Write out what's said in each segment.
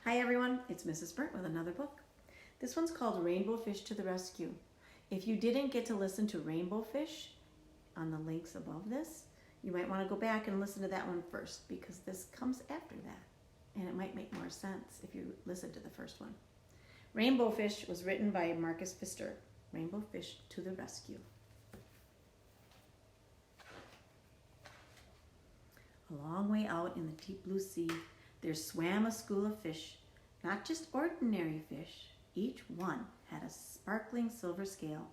Hi everyone, it's Mrs. Burnt with another book. This one's called Rainbow Fish to the Rescue. If you didn't get to listen to Rainbow Fish on the links above this, you might want to go back and listen to that one first because this comes after that and it might make more sense if you listen to the first one. Rainbow Fish was written by Marcus Pfister. Rainbow Fish to the Rescue. A long way out in the deep blue sea, there swam a school of fish, not just ordinary fish. Each one had a sparkling silver scale.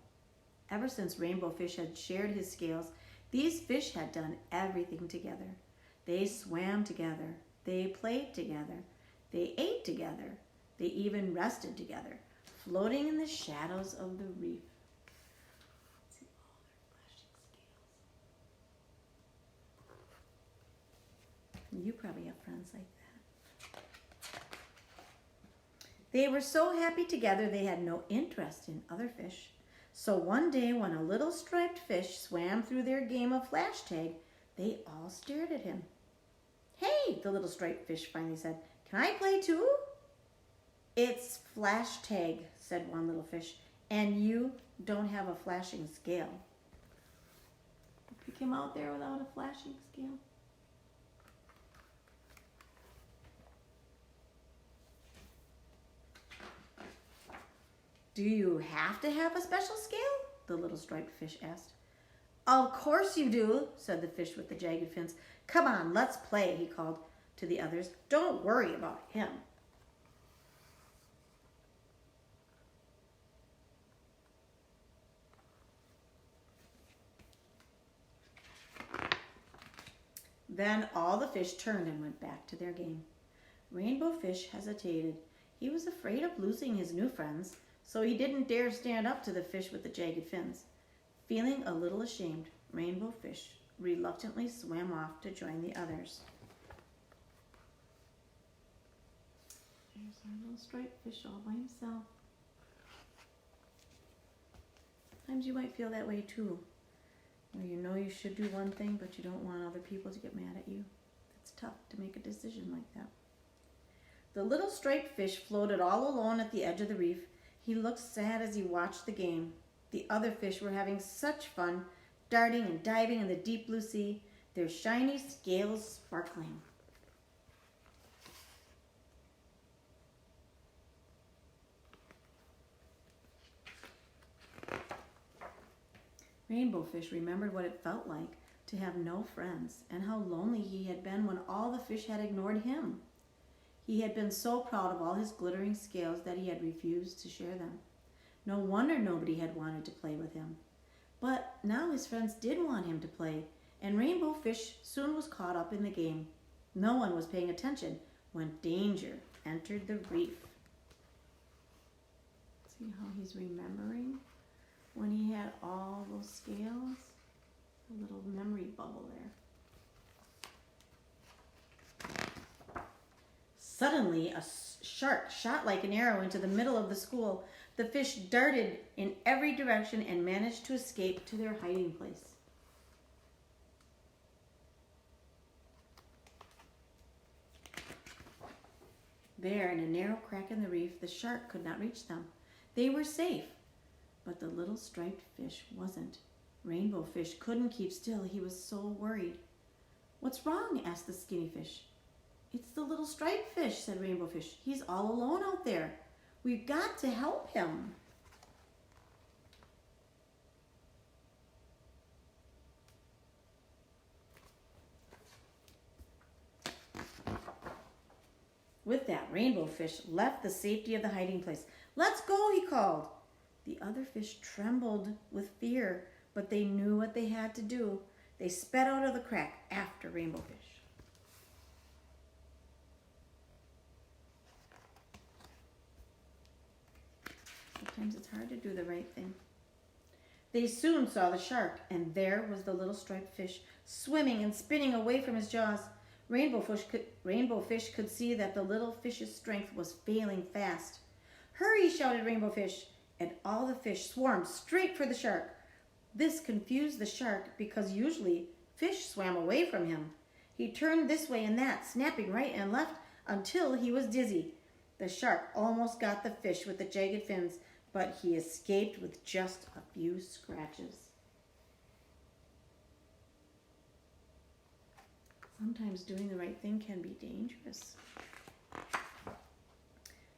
Ever since Rainbow Fish had shared his scales, these fish had done everything together. They swam together. They played together. They ate together. They even rested together, floating in the shadows of the reef. See all their flashing scales. You probably have friends like that. They were so happy together they had no interest in other fish. So one day when a little striped fish swam through their game of flash tag, they all stared at him. "Hey," the little striped fish finally said, "can I play too?" "It's flash tag," said one little fish, "and you don't have a flashing scale." Pick him out there without a flashing scale. "Do you have to have a special scale?" the little striped fish asked. "Of course you do," said the fish with the jagged fins. "Come on, let's play," he called to the others. "Don't worry about him." Then all the fish turned and went back to their game. Rainbow Fish hesitated. He was afraid of losing his new friends, so he didn't dare stand up to the fish with the jagged fins. Feeling a little ashamed, Rainbow Fish reluctantly swam off to join the others. There's our little striped fish all by himself. Sometimes you might feel that way too, where you know you should do one thing, but you don't want other people to get mad at you. It's tough to make a decision like that. The little striped fish floated all alone at the edge of the reef. He looked sad as he watched the game. The other fish were having such fun, darting and diving in the deep blue sea, their shiny scales sparkling. Rainbow Fish remembered what it felt like to have no friends and how lonely he had been when all the fish had ignored him. He had been so proud of all his glittering scales that he had refused to share them. No wonder nobody had wanted to play with him. But now his friends did want him to play, and Rainbow Fish soon was caught up in the game. No one was paying attention when danger entered the reef. See how he's remembering when he had all those scales? A little memory bubble there. Suddenly, a shark shot like an arrow into the middle of the school. The fish darted in every direction and managed to escape to their hiding place. There, in a narrow crack in the reef, the shark could not reach them. They were safe, but the little striped fish wasn't. Rainbow Fish couldn't keep still. He was so worried. "What's wrong?" asked the skinny fish. "It's the little striped fish," said Rainbow Fish. "He's all alone out there. We've got to help him." With that, Rainbow Fish left the safety of the hiding place. "Let's go," he called. The other fish trembled with fear, but they knew what they had to do. They sped out of the crack after Rainbow Fish. Sometimes it's hard to do the right thing. They soon saw the shark, and there was the little striped fish, swimming and spinning away from his jaws. Rainbow Fish could see that the little fish's strength was failing fast. "Hurry!" shouted Rainbow Fish, and all the fish swarmed straight for the shark. This confused the shark because usually fish swam away from him. He turned this way and that, snapping right and left until he was dizzy. The shark almost got the fish with the jagged fins, but he escaped with just a few scratches. Sometimes doing the right thing can be dangerous.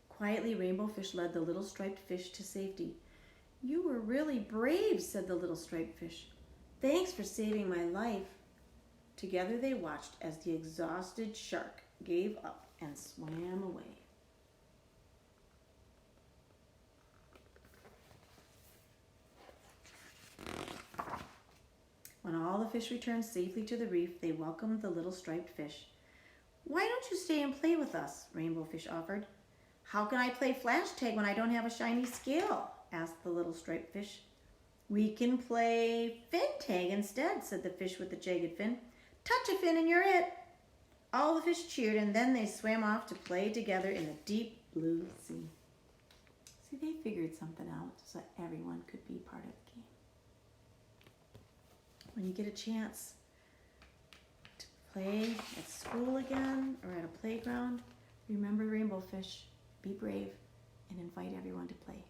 Quietly, Rainbow Fish led the little striped fish to safety. "You were really brave," said the little striped fish. "Thanks for saving my life." Together they watched as the exhausted shark gave up and swam away. When all the fish returned safely to the reef, they welcomed the little striped fish. "Why don't you stay and play with us?" Rainbow Fish offered. "How can I play flash tag when I don't have a shiny scale?" asked the little striped fish. "We can play fin tag instead," said the fish with the jagged fin. "Touch a fin and you're it." All the fish cheered, and then they swam off to play together in the deep blue sea. See, they figured something out so everyone could be part of the game. When you get a chance to play at school again or at a playground, remember Rainbow Fish. Be brave and invite everyone to play.